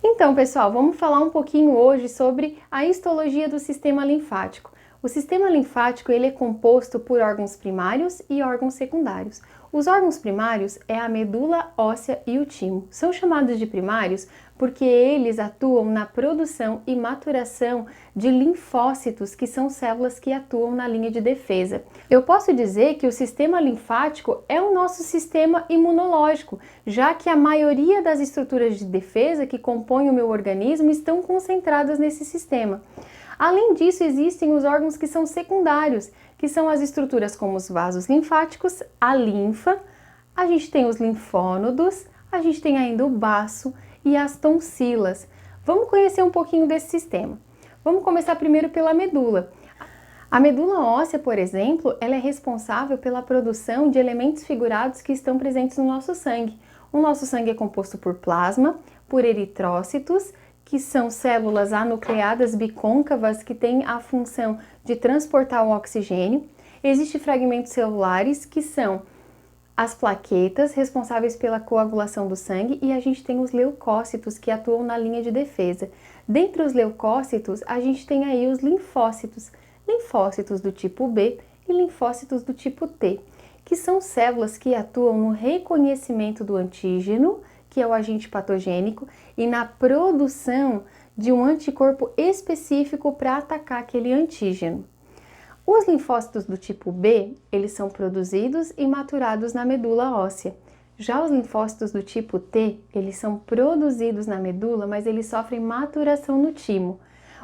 Então, pessoal, vamos falar um pouquinho hoje sobre a histologia do sistema linfático. O sistema linfático ele é composto por órgãos primários e órgãos secundários. Os órgãos primários é a medula óssea e o timo. São chamados de primários porque eles atuam na produção e maturação de linfócitos, que são células que atuam na linha de defesa. Eu posso dizer que o sistema linfático é o nosso sistema imunológico, já que a maioria das estruturas de defesa que compõem o meu organismo estão concentradas nesse sistema. Além disso, existem os órgãos que são secundários, que são as estruturas como os vasos linfáticos, a linfa, a gente tem os linfônodos, a gente tem ainda o baço e as tonsilas. Vamos conhecer um pouquinho desse sistema. Vamos começar primeiro pela medula. A medula óssea, por exemplo, ela é responsável pela produção de elementos figurados que estão presentes no nosso sangue. O nosso sangue é composto por plasma, por eritrócitos, que são células anucleadas bicôncavas que têm a função de transportar o oxigênio. Existem fragmentos celulares, que são as plaquetas, responsáveis pela coagulação do sangue, e a gente tem os leucócitos, que atuam na linha de defesa. Dentre os leucócitos, a gente tem aí os linfócitos, linfócitos do tipo B e linfócitos do tipo T, que são células que atuam no reconhecimento do antígeno, que é o agente patogênico, e na produção de um anticorpo específico para atacar aquele antígeno. Os linfócitos do tipo B, eles são produzidos e maturados na medula óssea. Já os linfócitos do tipo T, eles são produzidos na medula, mas eles sofrem maturação no timo.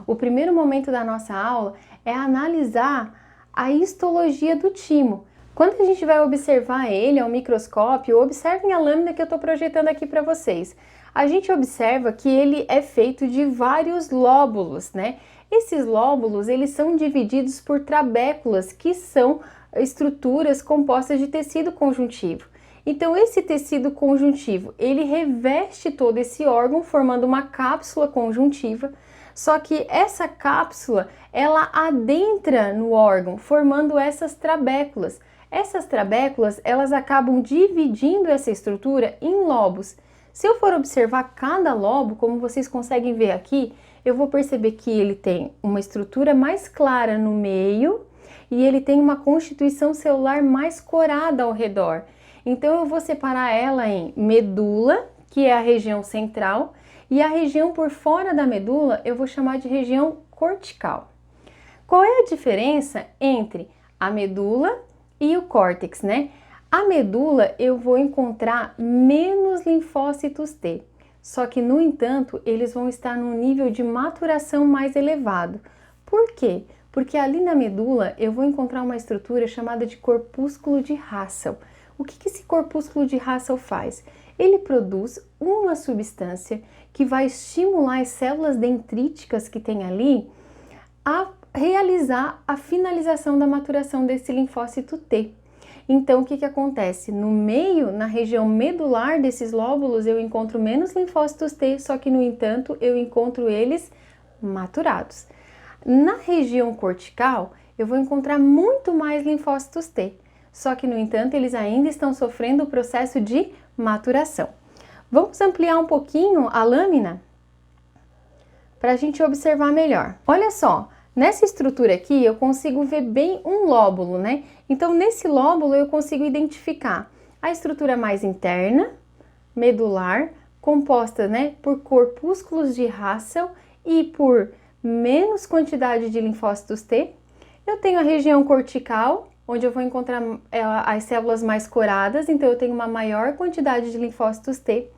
O primeiro momento da nossa aula é analisar a histologia do timo. Quando a gente vai observar ele ao microscópio, observem a lâmina que eu estou projetando aqui para vocês. A gente observa que ele é feito de vários lóbulos, né? Esses lóbulos, eles são divididos por trabéculas, que são estruturas compostas de tecido conjuntivo. Então, esse tecido conjuntivo, ele reveste todo esse órgão, formando uma cápsula conjuntiva. Só que essa cápsula, ela adentra no órgão, formando essas trabéculas. Essas trabéculas, elas acabam dividindo essa estrutura em lobos. Se eu for observar cada lobo, como vocês conseguem ver aqui, eu vou perceber que ele tem uma estrutura mais clara no meio e ele tem uma constituição celular mais corada ao redor. Então, eu vou separar ela em medula, que é a região central, e a região por fora da medula eu vou chamar de região cortical. Qual é a diferença entre a medula e o córtex, né? A medula eu vou encontrar menos linfócitos T, só que, no entanto, eles vão estar num nível de maturação mais elevado. Por quê? Porque ali na medula eu vou encontrar uma estrutura chamada de corpúsculo de Russell. O que esse corpúsculo de Russell faz? Ele produz uma substância que vai estimular as células dendríticas que tem ali a realizar a finalização da maturação desse linfócito T. Então, o que acontece? No meio, na região medular desses lóbulos, eu encontro menos linfócitos T, só que, no entanto, eu encontro eles maturados. Na região cortical, eu vou encontrar muito mais linfócitos T, só que, no entanto, eles ainda estão sofrendo o processo de maturação. Vamos ampliar um pouquinho a lâmina para a gente observar melhor. Olha só, nessa estrutura aqui eu consigo ver bem um lóbulo, né? Então, nesse lóbulo eu consigo identificar a estrutura mais interna, medular, composta, né, por corpúsculos de Russell e por menos quantidade de linfócitos T. Eu tenho a região cortical, onde eu vou encontrar as células mais coradas, então eu tenho uma maior quantidade de linfócitos T.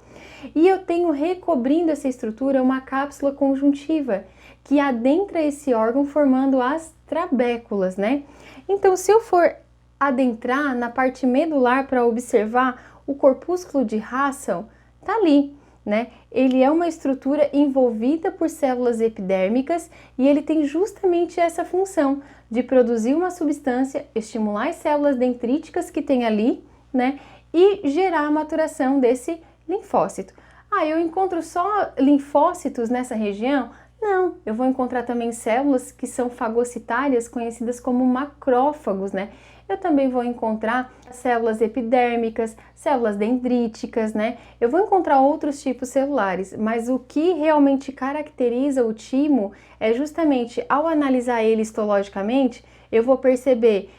E eu tenho recobrindo essa estrutura uma cápsula conjuntiva, que adentra esse órgão formando as trabéculas, né? Então, se eu for adentrar na parte medular para observar o corpúsculo de Russell, tá ali, né? Ele é uma estrutura envolvida por células epidérmicas e ele tem justamente essa função de produzir uma substância, estimular as células dendríticas que tem ali, né? E gerar a maturação desse linfócito. Ah, eu encontro só linfócitos nessa região? Não, eu vou encontrar também células que são fagocitárias, conhecidas como macrófagos, né? Eu também vou encontrar células epidérmicas, células dendríticas, né? Eu vou encontrar outros tipos celulares, mas o que realmente caracteriza o timo é justamente, ao analisar ele histologicamente, eu vou perceber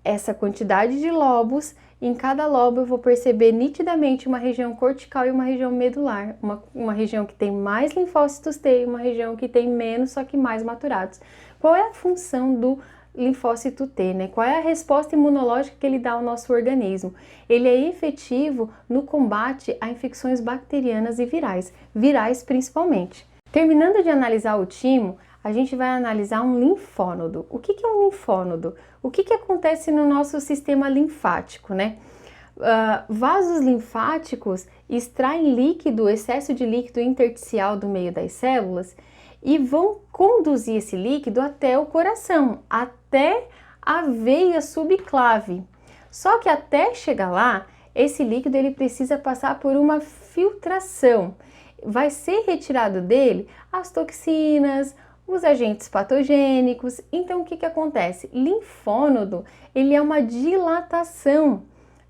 essa quantidade de lobos. Em cada lobo eu vou perceber nitidamente uma região cortical e uma região medular, uma região que tem mais linfócitos T e uma região que tem menos, só que mais maturados. Qual é a função do linfócito T, né? Qual é a resposta imunológica que ele dá ao nosso organismo? Ele é efetivo no combate a infecções bacterianas e virais principalmente. Terminando de analisar o timo, a gente vai analisar um linfônodo. O que é um linfônodo? O que acontece no nosso sistema linfático, né? Vasos linfáticos extraem líquido, excesso de líquido intersticial do meio das células e vão conduzir esse líquido até o coração, até a veia subclave. Só que até chegar lá, esse líquido ele precisa passar por uma filtração. Vai ser retirado dele as toxinas, os agentes patogênicos. Então, o que acontece? Linfônodo, ele é uma dilatação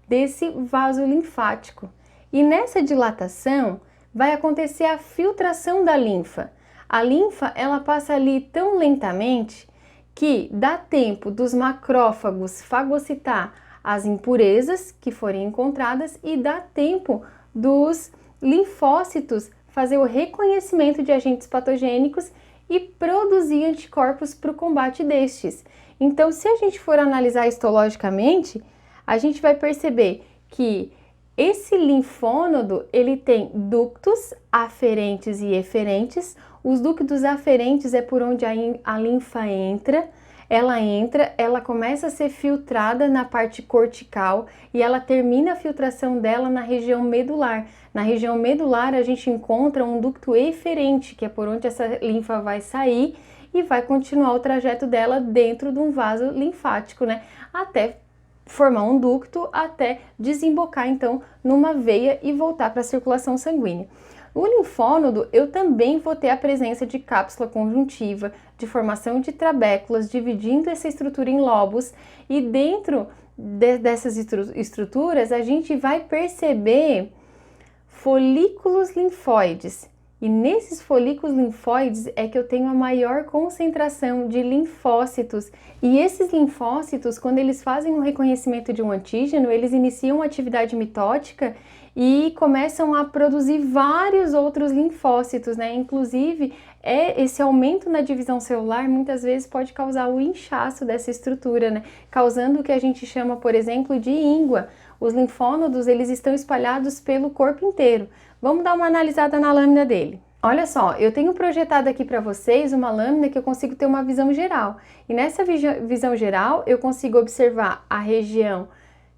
desse vaso linfático. E nessa dilatação, vai acontecer a filtração da linfa. A linfa, ela passa ali tão lentamente que dá tempo dos macrófagos fagocitar as impurezas que forem encontradas e dá tempo dos linfócitos fazer o reconhecimento de agentes patogênicos e produzir anticorpos para o combate destes. Então, se a gente for analisar histologicamente, a gente vai perceber que esse linfônodo, ele tem ductos aferentes e eferentes. Os ductos aferentes é por onde a linfa entra, ela começa a ser filtrada na parte cortical e ela termina a filtração dela na região medular. Na região medular a gente encontra um ducto eferente, que é por onde essa linfa vai sair e vai continuar o trajeto dela dentro de um vaso linfático, né? Até formar um ducto, até desembocar então numa veia e voltar para a circulação sanguínea. O linfônodo, eu também vou ter a presença de cápsula conjuntiva, de formação de trabéculas, dividindo essa estrutura em lobos, e dentro dessas estruturas a gente vai perceber folículos linfóides. E nesses folículos linfóides é que eu tenho a maior concentração de linfócitos. E esses linfócitos, quando eles fazem o reconhecimento de um antígeno, eles iniciam atividade mitótica e começam a produzir vários outros linfócitos, né? Inclusive, esse aumento na divisão celular muitas vezes pode causar o inchaço dessa estrutura, né? Causando o que a gente chama, por exemplo, de íngua. Os linfônodos, eles estão espalhados pelo corpo inteiro. Vamos dar uma analisada na lâmina dele. Olha só, eu tenho projetado aqui para vocês uma lâmina que eu consigo ter uma visão geral. E nessa visão geral, eu consigo observar a região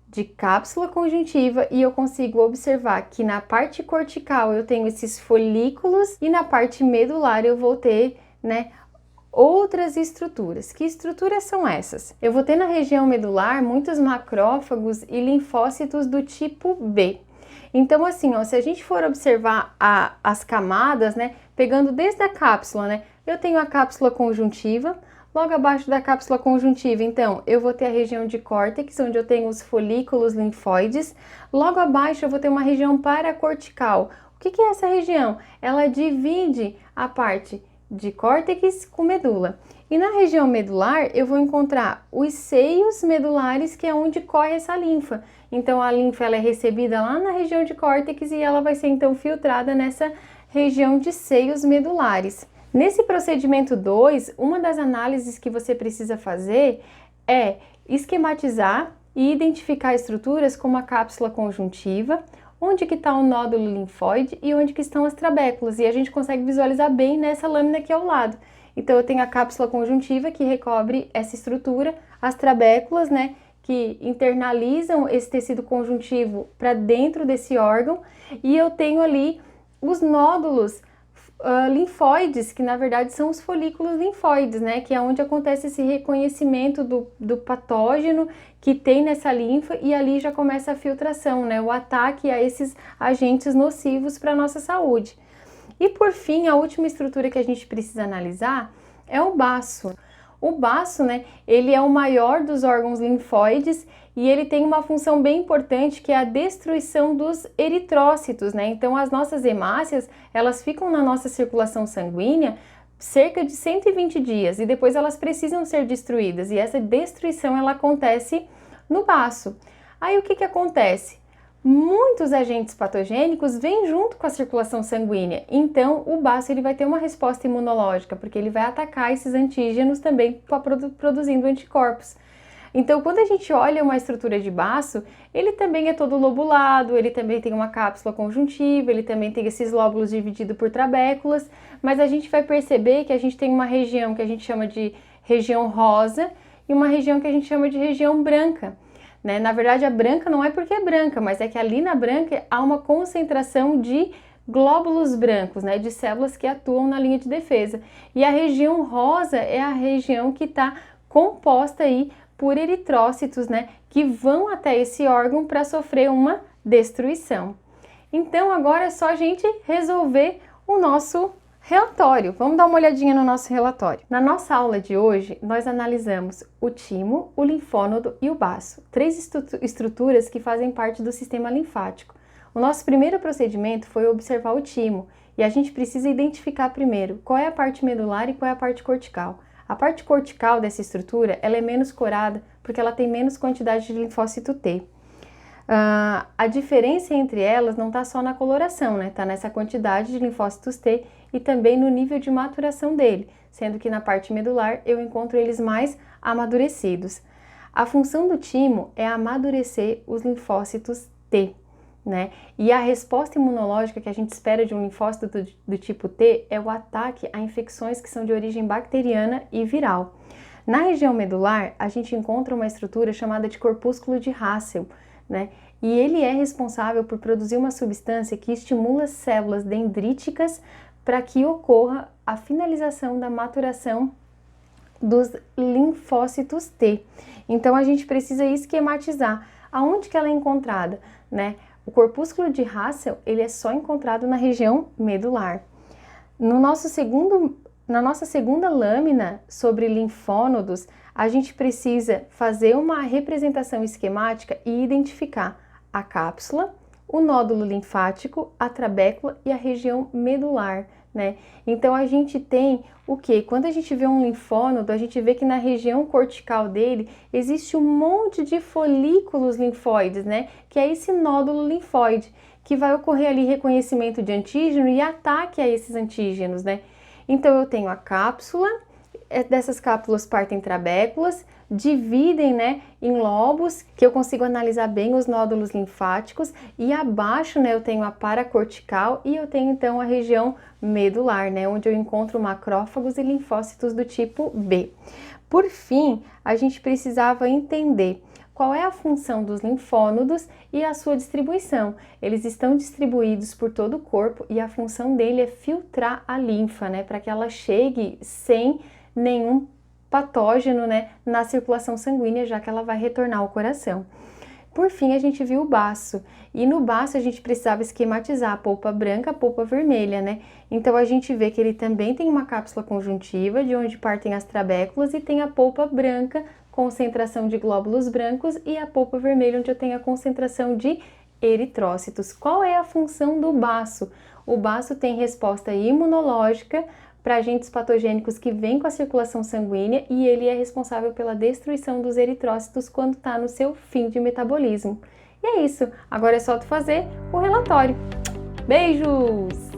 de cápsula conjuntiva e eu consigo observar que na parte cortical eu tenho esses folículos e na parte medular eu vou ter, né, outras estruturas. Que estruturas são essas? Eu vou ter na região medular muitos macrófagos e linfócitos do tipo B. Então, assim, ó, se a gente for observar as camadas, né, pegando desde a cápsula, né, eu tenho a cápsula conjuntiva. Logo abaixo da cápsula conjuntiva, então, eu vou ter a região de córtex, onde eu tenho os folículos linfóides. Logo abaixo eu vou ter uma região paracortical. O que é essa região? Ela divide a parte de córtex com medula. E na região medular eu vou encontrar os seios medulares, que é onde corre essa linfa. Então a linfa ela é recebida lá na região de córtex e ela vai ser então filtrada nessa região de seios medulares. Nesse procedimento 2, uma das análises que você precisa fazer é esquematizar e identificar estruturas como a cápsula conjuntiva, onde que está o nódulo linfóide e onde que estão as trabéculas, e a gente consegue visualizar bem nessa lâmina aqui ao lado. Então eu tenho a cápsula conjuntiva que recobre essa estrutura, as trabéculas, né, que internalizam esse tecido conjuntivo para dentro desse órgão, e eu tenho ali os nódulos linfóides, que na verdade são os folículos linfóides, né, que é onde acontece esse reconhecimento do patógeno que tem nessa linfa, e ali já começa a filtração, né, o ataque a esses agentes nocivos para a nossa saúde. E por fim, a última estrutura que a gente precisa analisar é o baço. O baço, né, ele é o maior dos órgãos linfóides e ele tem uma função bem importante que é a destruição dos eritrócitos, né? Então as nossas hemácias, elas ficam na nossa circulação sanguínea cerca de 120 dias e depois elas precisam ser destruídas e essa destruição ela acontece no baço. Aí o que acontece? Muitos agentes patogênicos vêm junto com a circulação sanguínea, então o baço ele vai ter uma resposta imunológica, porque ele vai atacar esses antígenos também produzindo anticorpos. Então, quando a gente olha uma estrutura de baço, ele também é todo lobulado, ele também tem uma cápsula conjuntiva, ele também tem esses lóbulos divididos por trabéculas, mas a gente vai perceber que a gente tem uma região que a gente chama de região rosa e uma região que a gente chama de região branca. Né? Na verdade, a branca não é porque é branca, mas é que ali na branca há uma concentração de glóbulos brancos, né? De células que atuam na linha de defesa. E a região rosa é a região que está composta aí por eritrócitos, né? Que vão até esse órgão para sofrer uma destruição. Então, agora é só a gente resolver o nosso relatório. Vamos dar uma olhadinha no nosso relatório. Na nossa aula de hoje, nós analisamos o timo, o linfônodo e o baço, três estruturas que fazem parte do sistema linfático. O nosso primeiro procedimento foi observar o timo e a gente precisa identificar primeiro qual é a parte medular e qual é a parte cortical. A parte cortical dessa estrutura ela é menos corada porque ela tem menos quantidade de linfócito T. A diferença entre elas não está só na coloração, né? Está nessa quantidade de linfócitos T e também no nível de maturação dele, sendo que na parte medular eu encontro eles mais amadurecidos. A função do timo é amadurecer os linfócitos T, né? E a resposta imunológica que a gente espera de um linfócito do tipo T é o ataque a infecções que são de origem bacteriana e viral. Na região medular, a gente encontra uma estrutura chamada de corpúsculo de Russell, né? E ele é responsável por produzir uma substância que estimula as células dendríticas para que ocorra a finalização da maturação dos linfócitos T. Então a gente precisa esquematizar aonde que ela é encontrada, né? O corpúsculo de Russell, ele é só encontrado na região medular. Na nossa segunda lâmina sobre linfônodos, a gente precisa fazer uma representação esquemática e identificar a cápsula, o nódulo linfático, a trabécula e a região medular, né? Então a gente tem o que? Quando a gente vê um linfônodo, a gente vê que na região cortical dele existe um monte de folículos linfóides, né? Que é esse nódulo linfóide, que vai ocorrer ali reconhecimento de antígeno e ataque a esses antígenos, né? Então eu tenho a cápsula, dessas cápsulas partem trabéculas, dividem, né, em lobos, que eu consigo analisar bem os nódulos linfáticos, e abaixo, né, eu tenho a paracortical e eu tenho então a região medular, né, onde eu encontro macrófagos e linfócitos do tipo B. Por fim, a gente precisava entender qual é a função dos linfônodos e a sua distribuição. Eles estão distribuídos por todo o corpo e a função dele é filtrar a linfa, né, para que ela chegue sem nenhum patógeno, né, na circulação sanguínea, já que ela vai retornar ao coração. Por fim, a gente viu o baço, e no baço a gente precisava esquematizar a polpa branca, a polpa vermelha, né? Então a gente vê que ele também tem uma cápsula conjuntiva, de onde partem as trabéculas, e tem a polpa branca, concentração de glóbulos brancos, e a polpa vermelha, onde eu tenho a concentração de eritrócitos. Qual é a função do baço? O baço tem resposta imunológica para agentes patogênicos que vêm com a circulação sanguínea e ele é responsável pela destruição dos eritrócitos quando está no seu fim de metabolismo. E é isso, agora é só tu fazer o relatório. Beijos!